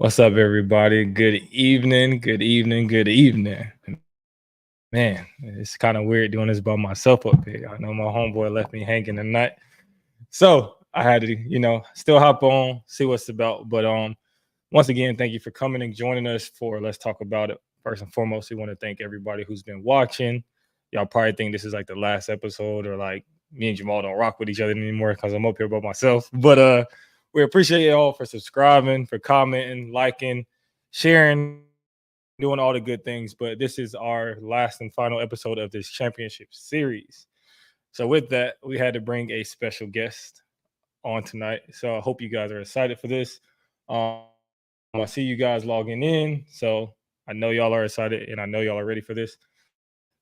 What's up, everybody? Good evening, good evening, good evening. Man, it's kind of weird doing this by myself up here. I know my homeboy left me hanging tonight. So I had to, still hop on, see what's about. But once again, thank you for coming and joining us for Let's Talk About It. First and foremost, we want to thank everybody who's been watching. Y'all probably think this is like the last episode or like me and Jamal don't rock with each other anymore because I'm up here by myself. But we appreciate you all for subscribing, for commenting, liking, sharing, doing all the good things. But this is our last and final episode of this championship series. So with that, we had to bring a special guest on tonight. So I hope you guys are excited for this. I see you guys logging in. So I know y'all are excited and I know y'all are ready for this.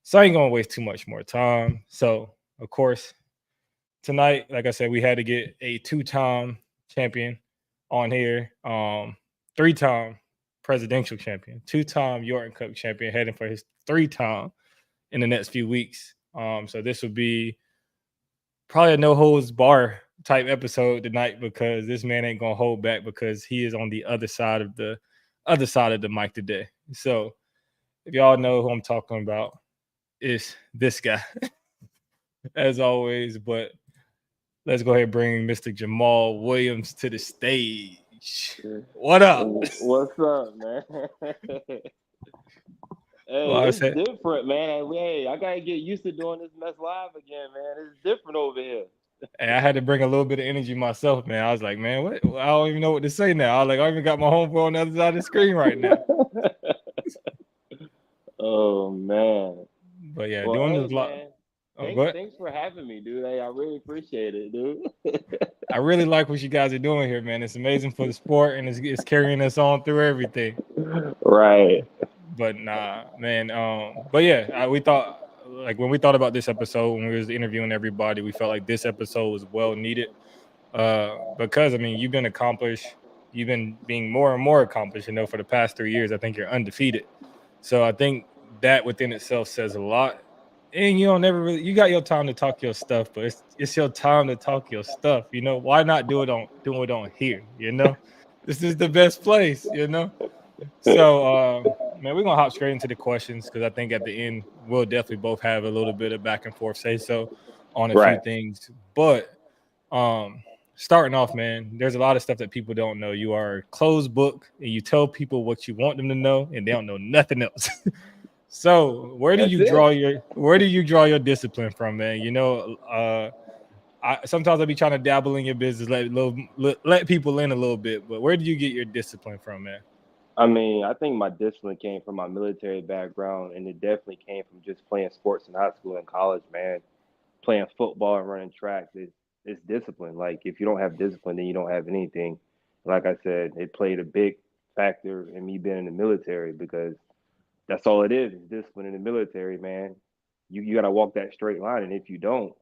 So I ain't gonna waste too much more time. So of course, tonight, like I said, we had to get a two-time champion on here, three-time presidential champion, two-time Yorton Cup champion, heading for his three-time in the next few weeks. So this would be probably a no holds bar type episode tonight because this man ain't gonna hold back because he is on the other side of the mic today. So if y'all know who I'm talking about, it's this guy as always. But let's go ahead and bring Mr. Jamaal Williams to the stage. What up? What's up, man? Hey, Well, I it's said, different, man. Hey, I gotta get used to doing this mess live again, man. It's different over here. hey, I had to bring a little bit of energy myself, man. I was like, man, what? I don't even know what to say now. I was like, I even got my homeboy on the other side of the screen right now. Oh man. But yeah, Well, doing hey, this lot. man. Oh, go Thanks, ahead. thanks for having me, dude. Hey, I really appreciate it, dude. I really like what you guys are doing here, man. It's amazing for the sport and it's carrying us on through everything. Right. But nah, man. But yeah, we thought like when we thought about this episode when we was interviewing everybody, we felt like this episode was well needed. Because I mean, you've been accomplished, you've been being more and more accomplished. For the past 3 years, I think you're undefeated. So I think that within itself says a lot. And you don't never really you got your time to talk your stuff, but it's your time to talk your stuff. Why not do it on here? This is the best place. So, man, we're gonna hop straight into the questions because I think at the end we'll definitely both have a little bit of back and forth say so on a few Right. things. But starting off, man, there's a lot of stuff that people don't know. You are a closed book, and you tell people what you want them to know, and they don't know nothing else. So, That's it. where do you draw your discipline from, man? Sometimes I'll be trying to dabble in your business, let people in a little bit, but where do you get your discipline from, man? I mean, I think my discipline came from my military background, and it definitely came from just playing sports in high school and college, man. Playing football and running tracks is it's discipline. Like if you don't have discipline, then you don't have anything. Like I said, it played a big factor in me being in the military because that's all it is discipline in the military, man. You gotta walk that straight line, and if you don't,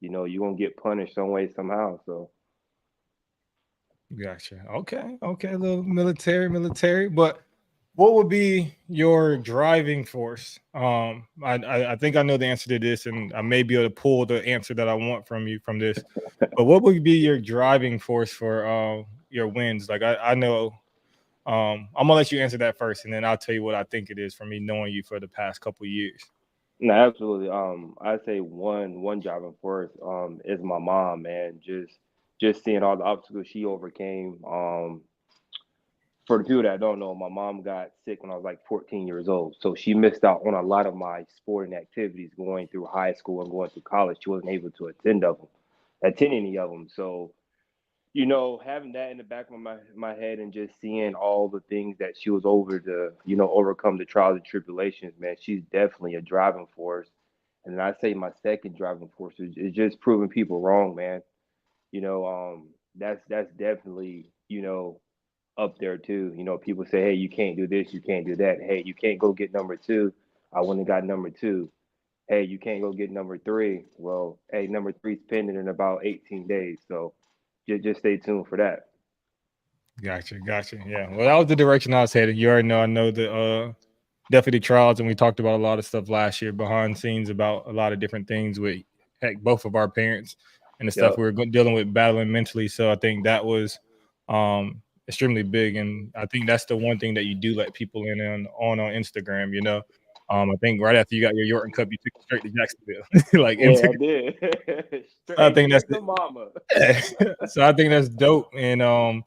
you're gonna get punished some way somehow. So Gotcha. Okay, a little military. But what would be your driving force? I think I know the answer to this, and I may be able to pull the answer that I want from you from this. But what would be your driving force for your wins? Like I know, I'm gonna let you answer that first, and then I'll tell you what I think it is from me knowing you for the past couple years. no, absolutely. I'd say one driving force is my mom, man. Just seeing all the obstacles she overcame. For the people that don't know, my mom got sick when I was like 14 years old. So she missed out on a lot of my sporting activities going through high school and going through college. She wasn't able to attend any of them. So, having that in the back of my head and just seeing all the things that she was over to, overcome the trials and tribulations, man, she's definitely a driving force. And then I say my second driving force is just proving people wrong, man. That's definitely, up there too. People say, hey, you can't do this, you can't do that. Hey, you can't go get number two. I went and got number two. Hey, you can't go get number three. Well, hey, number three's pending in about 18 days. So just stay tuned for that. Gotcha. Yeah. Well, that was the direction I was headed. You already know. I know the definitely trials, and we talked about a lot of stuff last year behind the scenes about a lot of different things with heck both of our parents and the stuff Yep. we were dealing with battling mentally. So I think that was extremely big, and I think that's the one thing that you do let people in on Instagram. I think right after you got your Yorton Cup, you took it straight to Jacksonville, like and Yeah, took I did. I Straight, think that's straight to mama. so I think that's dope, and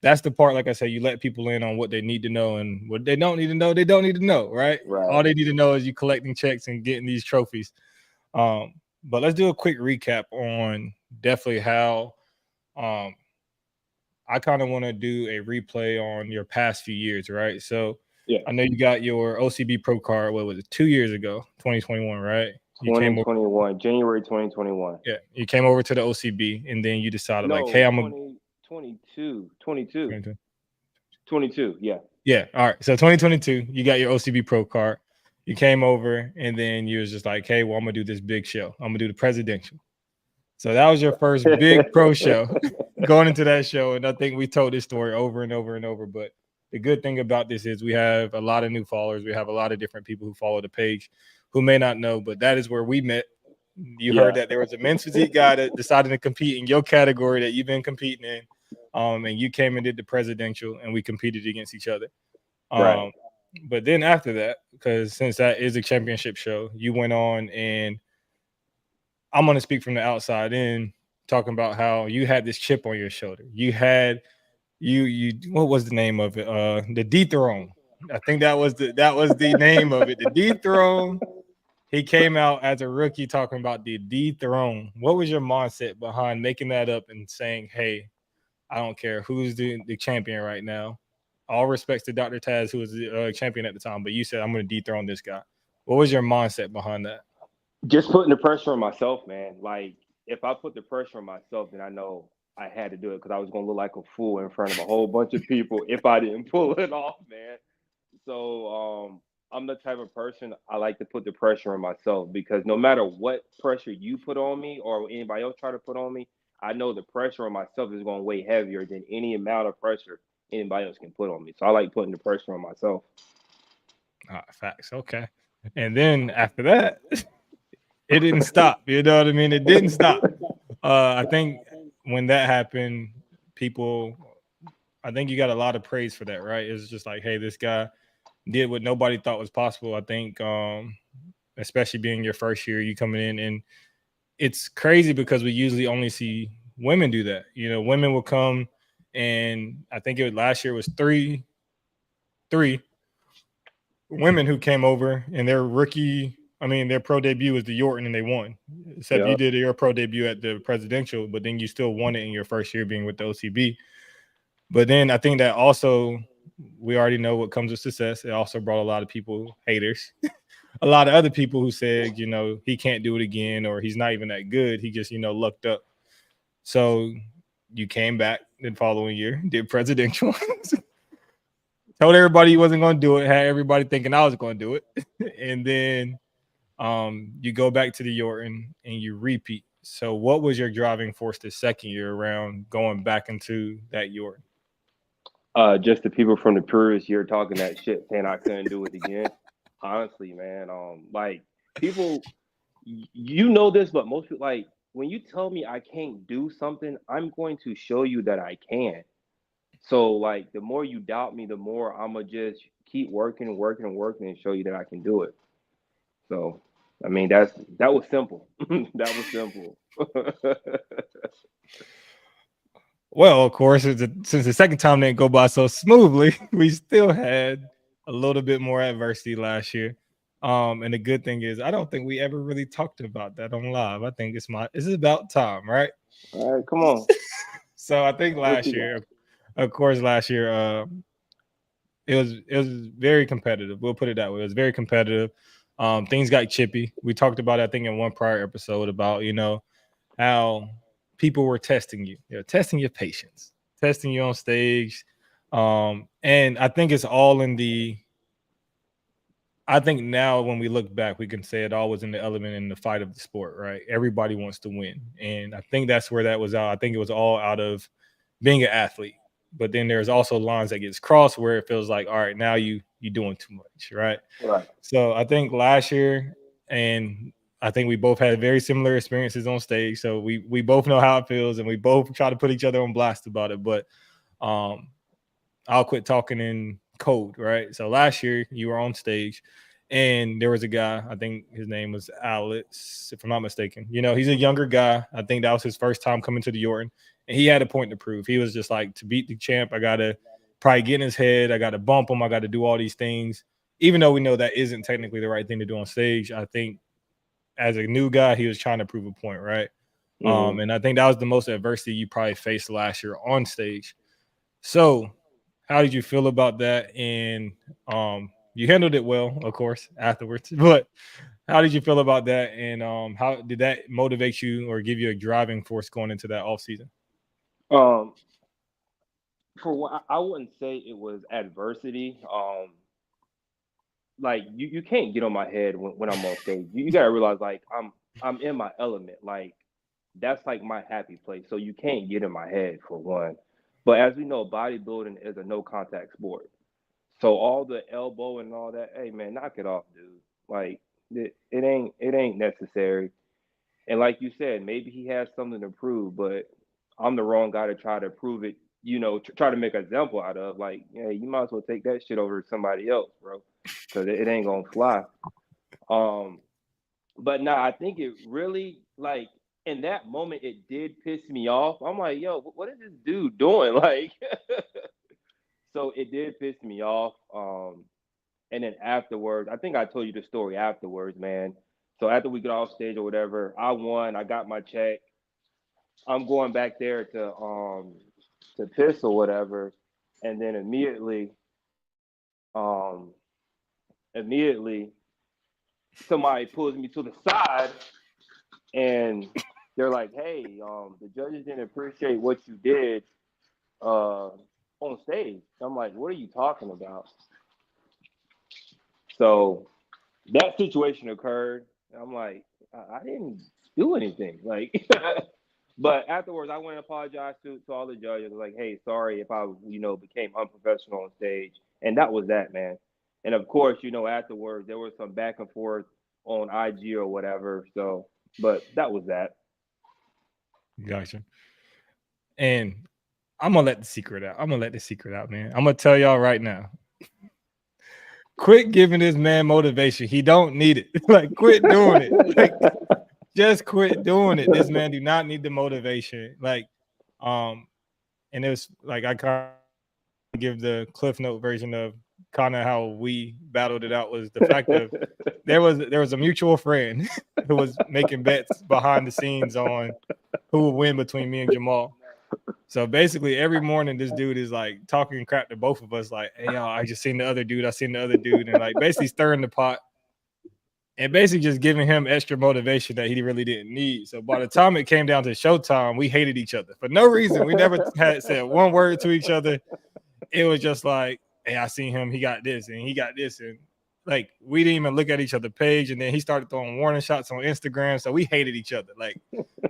that's the part. Like I said, you let people in on what they need to know, and what they don't need to know, they don't need to know, right? Right. All they need to know is you collecting checks and getting these trophies. But let's do a quick recap on definitely how um I kind of want to do a replay on your past few years, right? So Yeah. I know you got your OCB Pro card. What was it? 2 years ago, 2021, right? You came over. 2021, January 2021. Yeah, you came over to the OCB, and then you decided like, hey, No, I'm a 2022. 22. Yeah. yeah. All right. So 2022, you got your OCB Pro card. You came over, and then you was just like, hey, well, I'm gonna do this big show. I'm gonna do the presidential. So that was your first big pro show. Going into that show, and I think we told this story over and over and over. But the good thing about this is we have a lot of new followers. We have a lot of different people who follow the page who may not know, but that is where we met. You Yeah. heard that there was a men's physique guy that decided to compete in your category that you've been competing in. And you came and did the presidential, and we competed against each other. Right. Um, but then after that, because since that is a championship show, you went on, and I'm going to speak from the outside in, talking about how you had this chip on your shoulder. You had you what was the name of it? The dethrone. I think that was the name of it. The dethrone. He came out as a rookie talking about the dethrone. What was your mindset behind making that up and saying, "Hey, I don't care who's the champion right now. All respects to Dr. Taz, who was the champion at the time, but you said I'm going to dethrone this guy." What was your mindset behind that? Just putting the pressure on myself, man. Like, if I put the pressure on myself, then I know I had to do it because I was gonna look like a fool in front of a whole bunch of people if I didn't pull it off, man. So I'm the type of person I like to put the pressure on myself because no matter what pressure you put on me or anybody else try to put on me, I know the pressure on myself is going to weigh heavier than any amount of pressure anybody else can put on me. So I like putting the pressure on myself. Facts. Okay. And then after that, it didn't stop. You know what I mean? It didn't stop. I think when that happened, people, I think you got a lot of praise for that, right? It's just like, hey, this guy did what nobody thought was possible. I think, especially being your first year, you coming in, and it's crazy because we usually only see women do that. Women will come, and I think last year was three women who came over, and their pro debut was the Yorton, and they won. Except Yeah. you did your pro debut at the presidential, but then you still won it in your first year being with the OCB. But then I think that also, we already know what comes with success. It also brought a lot of people, haters, a lot of other people who said, he can't do it again, or he's not even that good. He just, lucked up. So you came back the following year, did presidential, told everybody you wasn't going to do it, had everybody thinking I was going to do it. And then you go back to the Yorton and you repeat. So what was your driving force the second year around going back into that Yorton? Just the people from the previous year talking that shit, saying I couldn't do it again. Honestly, man, like people, you know this, but most people, like when you tell me I can't do something, I'm going to show you that I can. So like the more you doubt me, the more I'ma just keep working, working, and working, and show you that I can do it. So I mean that was simple. That was simple. Well, of course, since the second time didn't go by so smoothly, we still had a little bit more adversity last year. And the good thing is, I don't think we ever really talked about that on live. I think it's about time, right? All right, come on. So I think What last you got? year, of course, it was very competitive. We'll put it that way. It was very competitive. Things got chippy. We talked about it, I think, in one prior episode about how people were testing you. They're testing your patience, testing you on stage. And I think it's all in the. I think now when we look back, we can say it all was in the element in the fight of the sport, right? Everybody wants to win, and I think that's where that was out. I think it was all out of being an athlete. But then there's also lines that gets crossed where it feels like, all right, now you doing too much, right? Right. So I think last year, and I think we both had very similar experiences on stage. So we both know how it feels, and we both try to put each other on blast about it. But um, I'll quit talking in code, right? So last year you were on stage and there was a guy, I think his name was Alex, if I'm not mistaken. He's a younger guy. I think that was his first time coming to the Yorton. And he had a point to prove. He was just like, to beat the champ, I gotta probably get in his head, I gotta bump him, I gotta do all these things. Even though we know that isn't technically the right thing to do on stage, I think as a new guy, he was trying to prove a point, right? And I think that was the most adversity you probably faced last year on stage. So, how did you feel about that? And you handled it well, of course, afterwards. But how did you feel about that? And how did that motivate you or give you a driving force going into that off season? Um, for what I wouldn't say it was adversity. Like you can't get on my head when I'm on stage. You gotta realize like I'm in my element. Like that's like my happy place. So you can't get in my head for one. But as we know, bodybuilding is a no contact sport. So all the elbow and all that, hey man, knock it off, dude. Like it ain't necessary. And like you said, maybe he has something to prove, but I'm the wrong guy to try to prove it. Try to make an example out of. Like, yeah, you might as well take that shit over to somebody else, bro, because it ain't gonna fly. Um, but nah, I think it really like in that moment it did piss me off. I'm like, yo, what is this dude doing? Like, so it did piss me off. And then afterwards, I think I told you the story afterwards, man. So after we got off stage or whatever, I won. I got my check. I'm going back there to piss or whatever, and then um immediately somebody pulls me to the side and they're like, "Hey, the judges didn't appreciate what you did on stage." I'm like, "What are you talking about?" So that situation occurred. And I'm like, I didn't do anything. Like, but afterwards, I went and apologized to all the judges. Like, hey, sorry if I, became unprofessional on stage. And that was that, man. And of course, afterwards, there was some back and forth on IG or whatever. So, but that was that. Gotcha. And I'm gonna let the secret out. Man. I'm gonna tell y'all right now. Quit giving this man motivation. He don't need it. Like, quit doing it. Like, just quit doing it. This man do not need the motivation. Like, and it was like I kind of give the Cliff Note version of kind of how we battled it out was the fact of there was a mutual friend who was making bets behind the scenes on who would win between me and Jamaal. So basically, every morning this dude is like talking crap to both of us, like, "Hey, y'all, I just seen the other dude. I seen the other dude," and like basically stirring the pot and basically just giving him extra motivation that he really didn't need. So by the time it came down to showtime, we hated each other for no reason. We never had said one word to each other. It was just like, "Hey, I seen him. He got this, and he got this," and like we didn't even look at each other's page. And then he started throwing warning shots on Instagram, so we hated each other. Like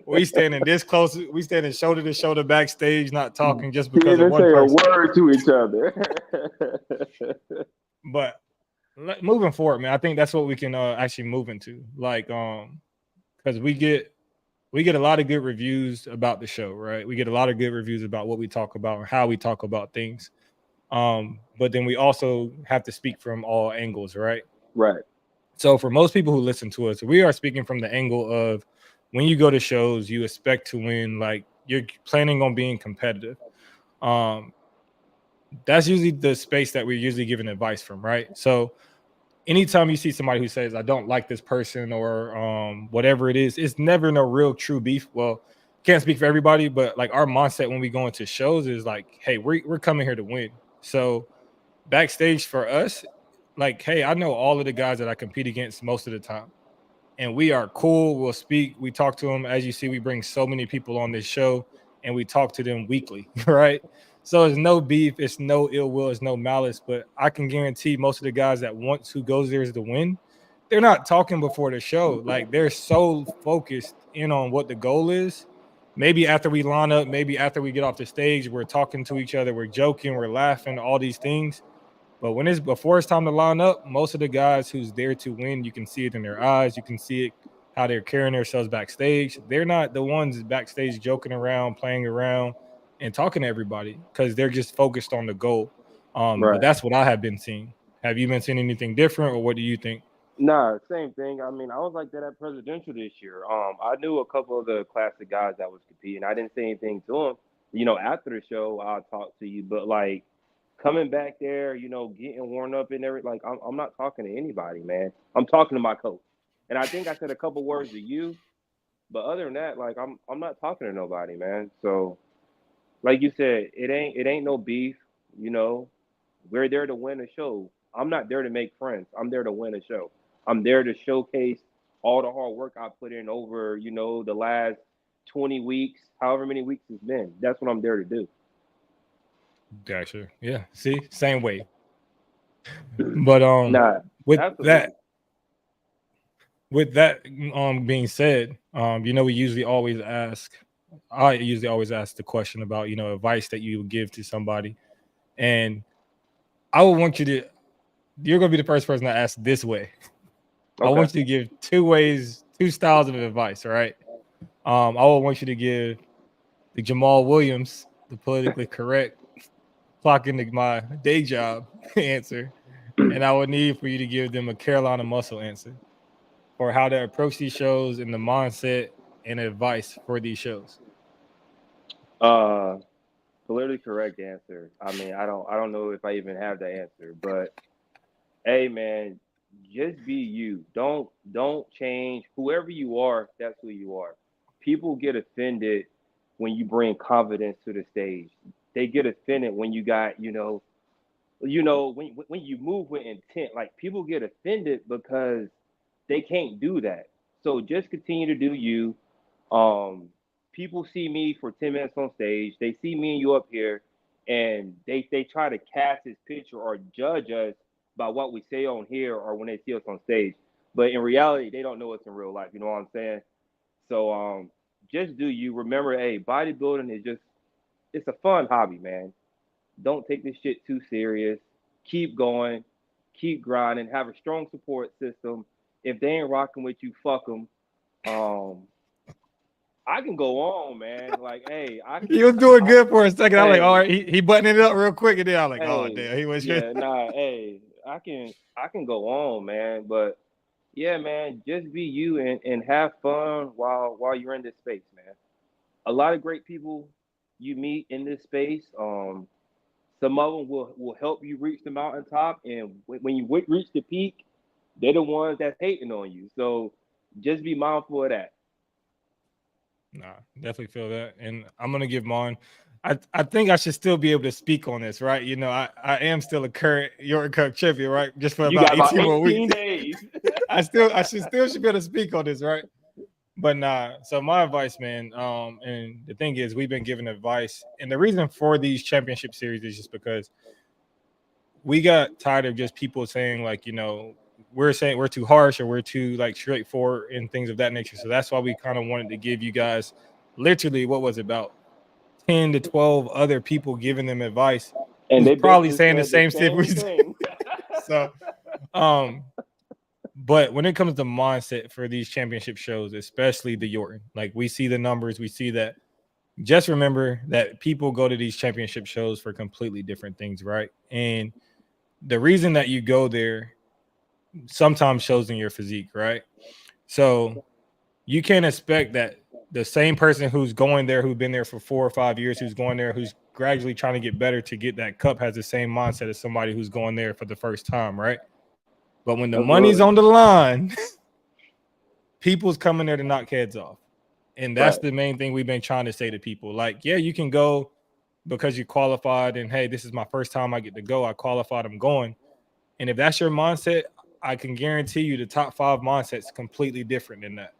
we standing this close, we standing shoulder to shoulder backstage, not talking just because of Didn't one say a person. word to each other. But moving forward, man, I think that's what we can actually move into. Like, because we get a lot of good reviews about the show, right? We get a lot of good reviews about what we talk about or how we talk about things. But then we also have to speak from all angles, right? Right. So for most people who listen to us, we are speaking from the angle of when you go to shows, you expect to win, like you're planning on being competitive. Um, that's usually the space that we're usually giving advice from, right? So anytime you see somebody who says, "I don't like this person," or whatever it is, it's never no real true beef. Well, can't speak for everybody, but like our mindset when we go into shows is like, "Hey, we're coming here to win." So backstage for us, like, hey, I know all of the guys that I compete against most of the time, and we are cool. We'll speak. We talk to them. As you see, we bring so many people on this show, and we talk to them weekly, right? So it's no beef, it's no ill will, it's no malice. But I can guarantee most of the guys that wants who goes there is to win. They're not talking before the show. Like they're so focused in on what the goal is. Maybe after we line up, maybe after we get off the stage, we're talking to each other, we're joking, we're laughing, all these things. But when it's before it's time to line up, most of the guys who's there to win, you can see it in their eyes. You can see it how they're carrying themselves backstage. They're not the ones backstage joking around, playing around, and talking to everybody because they're just focused on the goal. But that's what I have been seeing. Have you been seeing anything different, or what do you think? Nah, same thing. I mean, I was like that at presidential this year. I knew a couple of the classic guys that was competing. I didn't say anything to them. After the show, I'll talk to you. But like coming back there, getting worn up and everything, like I'm not talking to anybody, man. I'm talking to my coach. And I think I said a couple words to you, but other than that, like I'm not talking to nobody, man. So like you said, it ain't no beef, you know. We're there to win a show. I'm not there to make friends. I'm there to win a show. I'm there to showcase all the hard work I put in over, the last 20 weeks, however many weeks it's been. That's what I'm there to do. Gotcha. Yeah. See, same way. But Nah, with absolutely. that with that being said, we usually always ask. I usually always ask the question about advice that you would give to somebody, and I would want you to. You're going to be the first person to ask this way. I Okay. want you to give two styles of advice. All right. I would want you to give the Jamaal Williams, the politically correct, clock into my day job answer, and I would need for you to give them a Carolina muscle answer for how to approach these shows and the mindset and advice for these shows. Uh, Politically correct answer. I mean, I don't know if I even have the answer, but hey, man, just be you. Don't change. Whoever you are, that's who you are. People get offended when you bring confidence to the stage. They get offended when you got, when you move with intent. Like people get offended because they can't do that. So just continue to do you. Um, People see me for 10 minutes on stage. They see me and you up here, and they try to cast this picture or judge us by what we say on here or when they see us on stage. But in reality, they don't know us in real life. You know what I'm saying? So just do you. Remember, hey, bodybuilding is just it's a fun hobby, man. Don't take this shit too serious. Keep going, keep grinding. Have a strong support system. If they ain't rocking with you, fuck them. Um, I can go on, man. Like, hey, He was doing I, good for a second. I'm like, all hey, right, he buttoning it up real quick, and then I'm like, oh hey, damn, he was just yeah, nah, hey, I can go on, man. But yeah, man, just be you and have fun while you're in this space, man. A lot of great people you meet in this space. Some of them will help you reach the mountaintop, and when you reach the peak, they're the ones that's hating on you. So just be mindful of that. nah, definitely feel that. And I'm gonna give mine. I think I should still be able to speak on this, right? I am still a current York Cup champion, right? Just for You about got about 18 more 18 weeks. days. I should be able to speak on this, right? But nah. So my advice, man, and the thing is, we've been giving advice, and the reason for these championship series is just because we got tired of just people saying like, we're saying we're too harsh or we're too like straightforward and things of that nature. So that's why we kind of wanted to give you guys literally what was it, about 10 to 12 other people giving them advice And who's they probably basically saying the said the same shit we same said. thing. So um but when it comes to mindset for these championship shows, especially the Yorton, like we see the numbers, we see that. Just remember that people go to these championship shows for completely different things, right? And the reason that you go there sometimes shows in your physique, right? So you can't expect that the same person who's going there, who's been there for 4 or 5 years, who's going there, who's gradually trying to get better to get that cup, has the same mindset as somebody who's going there for the first time, right? But when the money's Absolutely. on the line, people's coming there to knock heads off. And that's Right. the main thing we've been trying to say to people. Like, yeah, you can go because you qualified and hey, this is my first time I get to go. I qualified, I'm going. And if that's your mindset, I can guarantee you the top 5 mindset's completely different than that.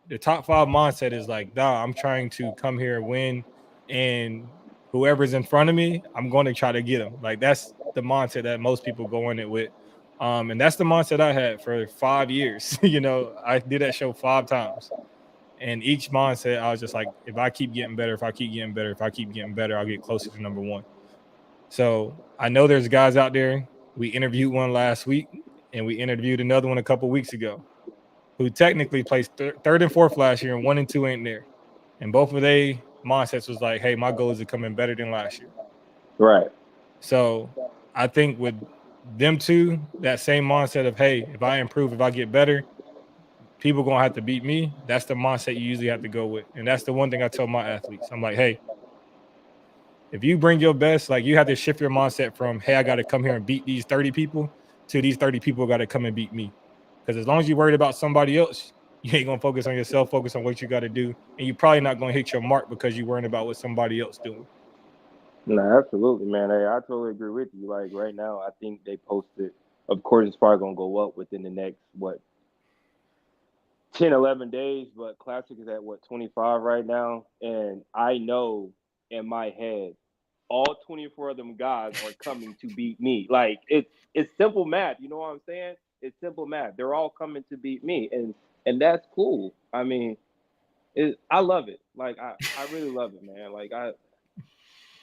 The top 5 mindset is like, nah, I'm trying to come here and win, and whoever's in front of me, I'm going to try to get them. Like that's the mindset that most people go in it with. And that's the mindset I had for 5 years. I did that show 5 times. And each mindset, I was just like, if I keep getting better, if I keep getting better, if I keep getting better, I'll get closer to number one. So I know there's guys out there. We interviewed one last week, and we interviewed another one a couple weeks ago, who technically placed third and fourth last year, and 1 and 2 ain't there. And both of their mindsets was like, hey, my goal is to come in better than last year. Right. So I think with them two, that same mindset of, hey, if I improve, if I get better, people gonna have to beat me. That's the mindset you usually have to go with. And that's the one thing I tell my athletes. I'm like, hey, if you bring your best, like you have to shift your mindset from, hey, I got to come here and beat these 30 people to these 30 people got to come and beat me. Because as long as you're worried about somebody else, you ain't gonna focus on yourself, focus on what you got to do. And you're probably not gonna hit your mark because you're worrying about what somebody else doing. No, absolutely, man. Hey, I totally agree with you. Like right now, I think they posted. Of course, it's probably gonna go up within the next 10, 11 days. But Classic is at 25 right now, and I know in my head, all 24 of them guys are coming to beat me. Like it's simple math. You know what I'm saying? It's simple math. They're all coming to beat me, and that's cool. I mean, I love it. Like I really love it, man. Like I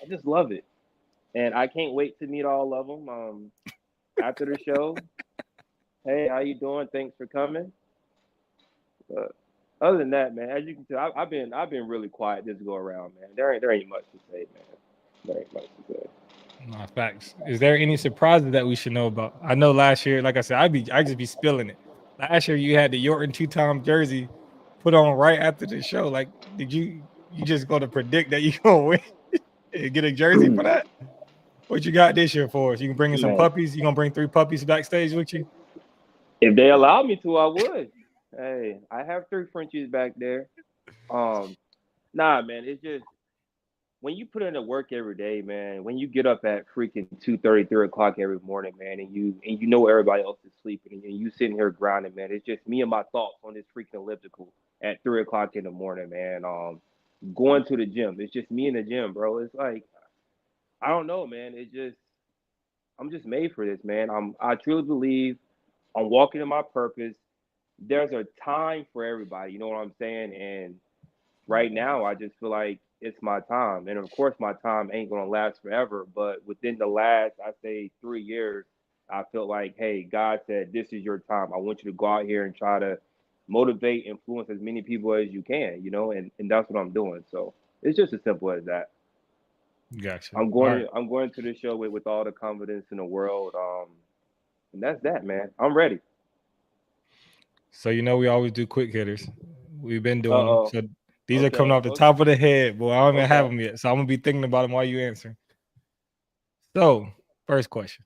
just love it. And I can't wait to meet all of them after the show. Hey, how you doing? Thanks for coming. But other than that, man, as you can tell, I've been really quiet this go around, man. There ain't much to say, man. There ain't much to say. Nah, facts. Is there any surprises that we should know about? I know last year, like I said, I just be spilling it. Last year you had the Yorton two-time jersey put on right after the show. Like, did you just going to predict that you gonna win and get a jersey for that? What you got this year for us? You can bring in some Man, puppies. You gonna bring 3 puppies backstage with you? if they allow me to, I would. Hey, I have 3 Frenchies back there. Um, nah, man, it's just when you put in the work every day, man, when you get up at freaking 2:30, 3 o'clock every morning, man, and you know everybody else is sleeping, and you sitting here grinding, man. It's just me and my thoughts on this freaking elliptical at 3 o'clock in the morning, man. Going to the gym. It's just me in the gym, bro. It's like I don't know, man. I'm just made for this, man. I truly believe I'm walking in my purpose. There's a time for everybody, you know what I'm saying? And right now I just feel like it's my time. And of course my time ain't gonna last forever, but within the last I say 3 years, I felt like, hey, God said this is your time. I want you to go out here and try to motivate, influence as many people as you can, and that's what I'm doing. So it's just as simple as that. Gotcha. I'm All going right. to I'm going to the show with all the confidence in the world. And that's that, man. I'm ready. So you know we always do quick hitters. We've been Uh doing them. oh. So these are coming Okay. off the top of the head, boy. I don't even have Okay. them yet. So I'm gonna be thinking about them while you answer. So first question: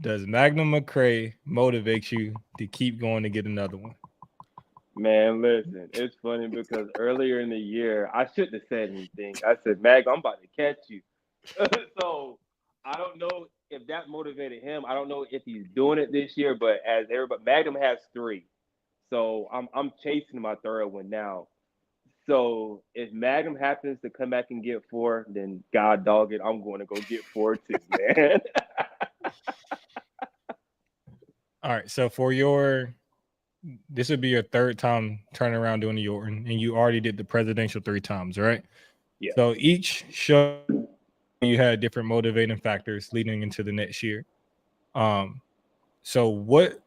does Magnum McCray motivate you to keep going to get another one? Man, listen, it's funny because earlier in the year, I shouldn't have said anything. I said, Mag, I'm about to catch you. So I don't know if that motivated him. I don't know if he's doing it this year, but as everybody, Magnum has 3. So I'm chasing my third one now. So if Magnum happens to come back and get 4, then God dog it, I'm going to go get 4 too, man. All right. So for your this would be your third time turning around doing the Yorton, and you already did the presidential 3 times, right? Yeah. So each show you had different motivating factors leading into the next year. Um, so what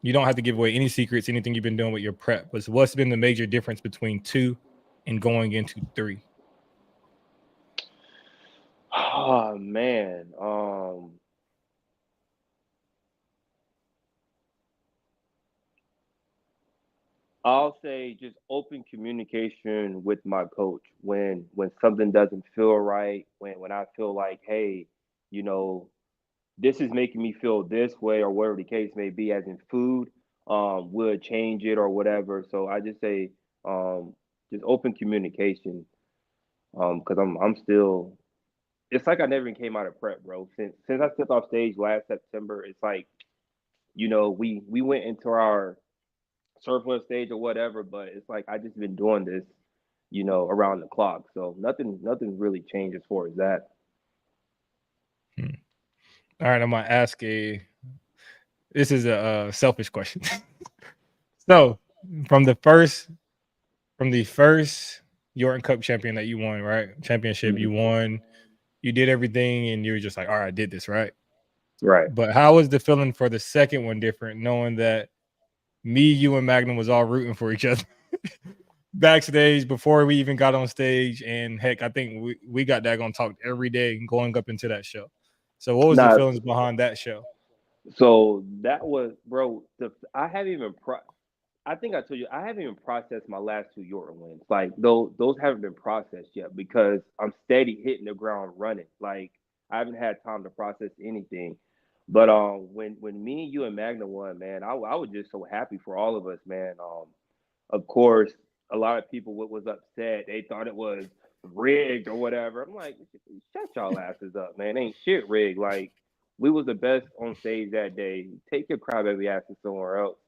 you don't have to give away any secrets, anything you've been doing with your prep, but what's been the major difference between 2 and going into 3? Oh man. I'll say just open communication with my coach when something doesn't feel right, when I feel like, hey, you know, this is making me feel this way or whatever the case may be, as in food, would change it or whatever. So I just say just open communication. Because I'm still it's like I never even came out of prep, bro. Since I stepped off stage last September, it's like, we went into our surplus stage or whatever, but it's like I just been doing this, around the clock. So nothing really changed as far as that. Hmm. All right, I'm gonna ask this is a selfish question. So from the first Yorton Cup champion that you won, right? Championship you Hmm. won, you did everything, and you were just like, all right, I did this, right? Right. But how was the feeling for the second one different, knowing that me, you, and Magnum was all rooting for each other? backstage before we even got on stage, and heck, I think we got that gonna talk every day going up into that show. So, what was the Nah, feelings behind that show? so that was, bro. I haven't even I think I told you I haven't even processed my last two Yorton wins. Like those haven't been processed yet because I'm steady hitting the ground running. Like I haven't had time to process anything. But when me and you and Magna won, man, I was just so happy for all of us, man. Of course, a lot of people was upset. They thought it was rigged or whatever. I'm like, shut y'all asses up, man. Ain't shit rigged. Like we was the best on stage that day. Take your crybaby asses somewhere else.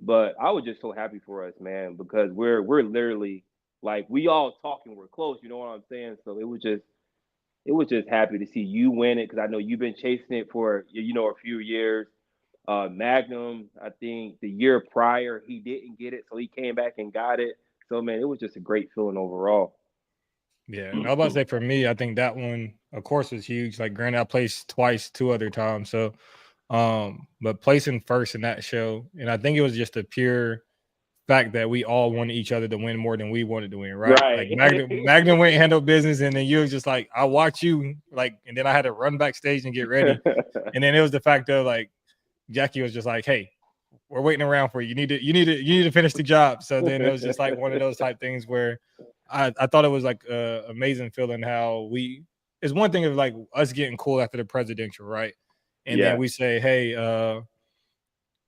But I was just so happy for us, man, because we're literally like we all talking, we're close. You know what I'm saying? So it was just happy to see you win it because I know you've been chasing it for a few years. Magnum, I think the year prior he didn't get it, so he came back and got it. So man, it was just a great feeling overall. Yeah, and I was about to say for me, I think that one, of course, was huge. Like, granted, I placed twice, two other times. So, but placing first in that show, and I think it was just a pure fact that we all wanted each other to win more than we wanted to win, right? Like Right. Magnum went and handled business, and then you was just like, I watch you, like, and then I had to run backstage and get ready, and then it was the fact of like Jackie was just like, hey, we're waiting around for you. You need to finish the job. So then it was just like one of those type things where I thought it was like amazing feeling how it's one thing of like us getting cool after the presidential, right? And then Yeah. we say, hey,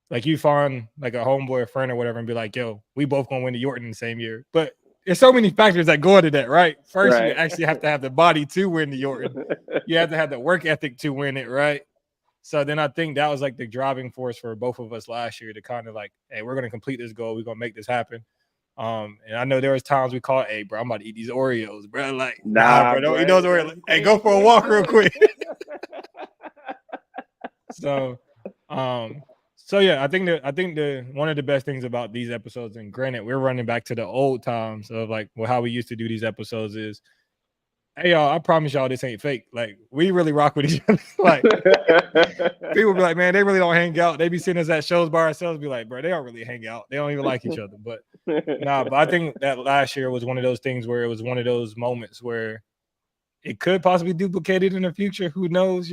like you find like a homeboy, a friend or whatever, and be like, yo, we both gonna win the Yorton in the same year. But there's so many factors that go into that, right? First, you Right. actually have to have the body to win the Yorton. You have to have the work ethic to win it, right? So then I think that was like the driving force for both of us last year to kind of like, hey, we're gonna complete this goal. We're gonna make this happen. And I know there was times we called, hey, bro, I'm about to eat these Oreos, bro. Like, nah, Nah, bro, don't eat bro, those Oreos. them Like, hey, go can't for a taste walk real good. quick. So, um, so yeah, I think the one of the best things about these episodes, and granted, we're running back to the old times of like how we used to do these episodes is, hey y'all, I promise y'all this ain't fake. Like we really rock with each other. Like people be like, man, they really don't hang out. They be seeing us at shows by ourselves, be like, bro, they don't really hang out. They don't even like each other. But nah, but I think that last year was one of those things where it was one of those moments where it could possibly duplicate it in the future. Who knows?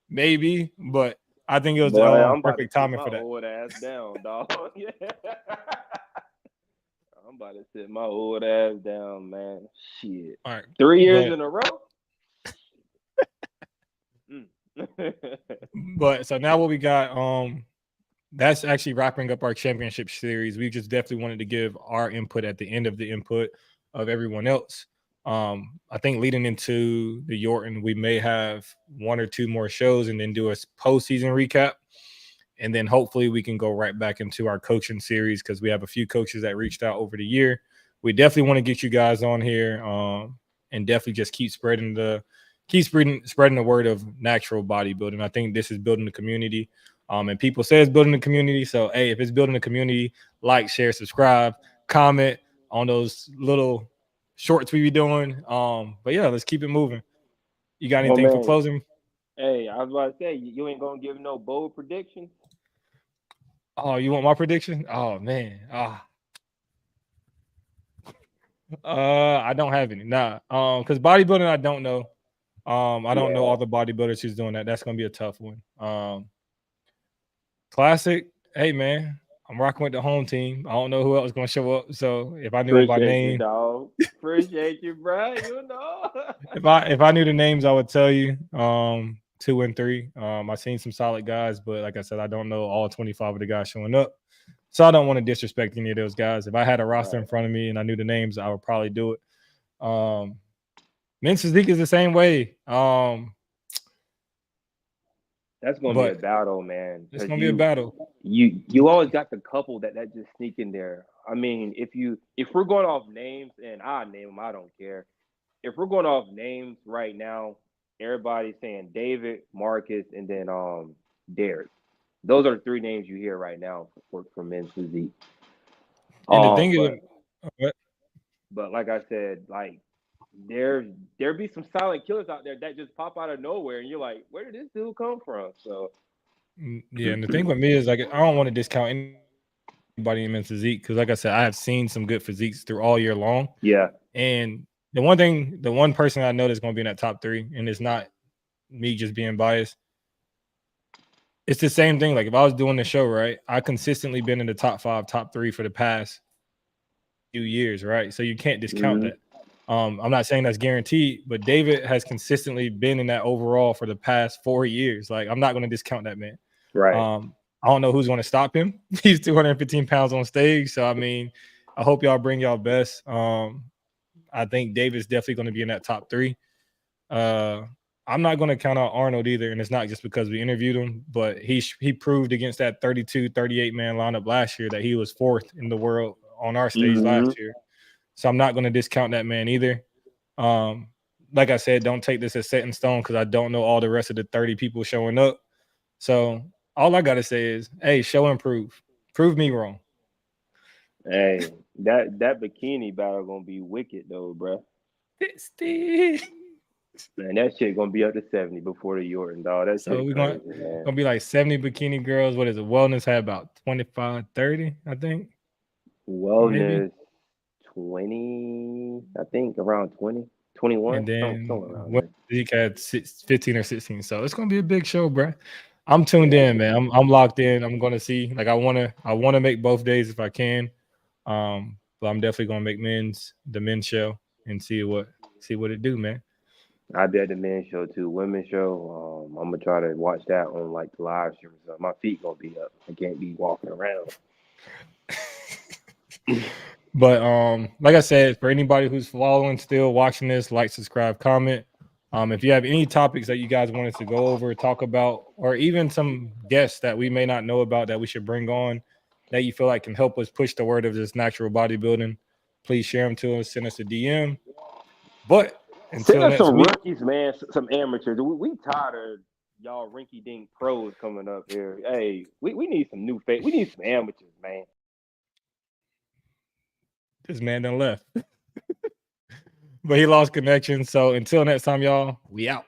Maybe. But I think it was the Boy, I'm about to perfect sit timing my for that. old ass down, dog. I'm about to sit my old ass down, man. Shit. All right. 3 years But in a row? Mm. but so now what we got, that's actually wrapping up our championship series. We just definitely wanted to give our input at the end of the input of everyone else. I think leading into the Yorton, we may have one or two more shows and then do a postseason recap. And then hopefully we can go right back into our coaching series because we have a few coaches that reached out over the year. We definitely want to get you guys on here, and definitely just keep spreading the word of natural bodybuilding. I think this is building the community. And people say it's building the community. So hey, if it's building the community, like, share, subscribe, comment on those little shorts we be doing. But yeah, let's keep it moving. You got Well, anything for man, closing? hey, I was about to say, you ain't gonna give no bold predictions? Oh, you want my prediction? Oh man. I don't have any. Nah. Because bodybuilding, I don't know. I don't know Yeah. all the bodybuilders who's doing that. That's gonna be a tough one. Classic. Hey man, I'm rocking with the home team. I don't know who else is gonna show up. So if I knew them by Appreciate you, name, dog. Appreciate you, bro. You know. if I knew the names, I would tell you. 2 and 3. I seen some solid guys, but like I said, I don't know all 25 of the guys showing up. So I don't want to disrespect any of those guys. If I had a roster in Right. front of me and I knew the names, I would probably do it. Um, Men's physique is the same way. That's gonna be a But battle, man. it's Cause gonna be a battle. you always got the couple that just sneak in there. I mean, if we're going off names, and I name them, I don't care. If we're going off names right now, everybody's saying David, Marcus, and then Derek. Those are the three names you hear right now for men's physique. And the thing is, But like I said, like there there be some silent killers out there that just pop out of nowhere, and you're like, where did this dude come from? So yeah, and the thing with me is like I don't want to discount anybody who's doing it. anybody in men's physique because, like I said, I have seen some good physiques through all year long. Yeah. And the one person I know that's going to be in that top 3, and it's not me just being biased. It's the same thing. Like if I was doing the show, right, I consistently been in the top 5, top 3 for the past few years, right? So you can't discount that. I'm not saying that's guaranteed, but David has consistently been in that overall for the past 4 years. Like I'm not going to discount that man. Right. I don't know who's going to stop him. He's 215 pounds on stage. So, I mean, I hope y'all bring y'all best. I think David's definitely going to be in that top 3. I'm not going to count out Arnold either, and it's not just because we interviewed him, but he proved against that 32, 38-man lineup last year that he was 4th in the world on our stage last year. So I'm not going to discount that man either. Like I said, don't take this as set in stone because I don't know all the rest of the 30 people showing up. So all I got to say is, hey, show and prove. Prove me wrong. Hey, that bikini battle going to be wicked, though, bro. Man, that shit gonna be up to 70 before the Yorton, dog. That's so we're gonna be like 70 bikini girls. What is it? Wellness had about 25, 30, I think. Wellness maybe. 20, I think around 20, 21. And then Zeke had 15 or 16. So it's gonna be a big show, bro. I'm tuned in, man. I'm locked in. I'm gonna see. Like I wanna make both days if I can. But I'm definitely gonna make the men's show and see what it do, man. I'll be at the men's show too. Women's show, I'm gonna try to watch that on like the live stream. So my feet gonna be up. I can't be walking around. But like I said, for anybody who's following, still watching this, like, subscribe, comment. If you have any topics that you guys wanted to go over, talk about, or even some guests that we may not know about that we should bring on, that you feel like can help us push the word of this natural bodybuilding, please share them to us. Send us a DM. But until next some week, rookies, man, some amateurs. We tired of y'all rinky-dink pros coming up here. Hey, we need some new face. We need some amateurs, man. This man done left. But he lost connection. So until next time, y'all, we out.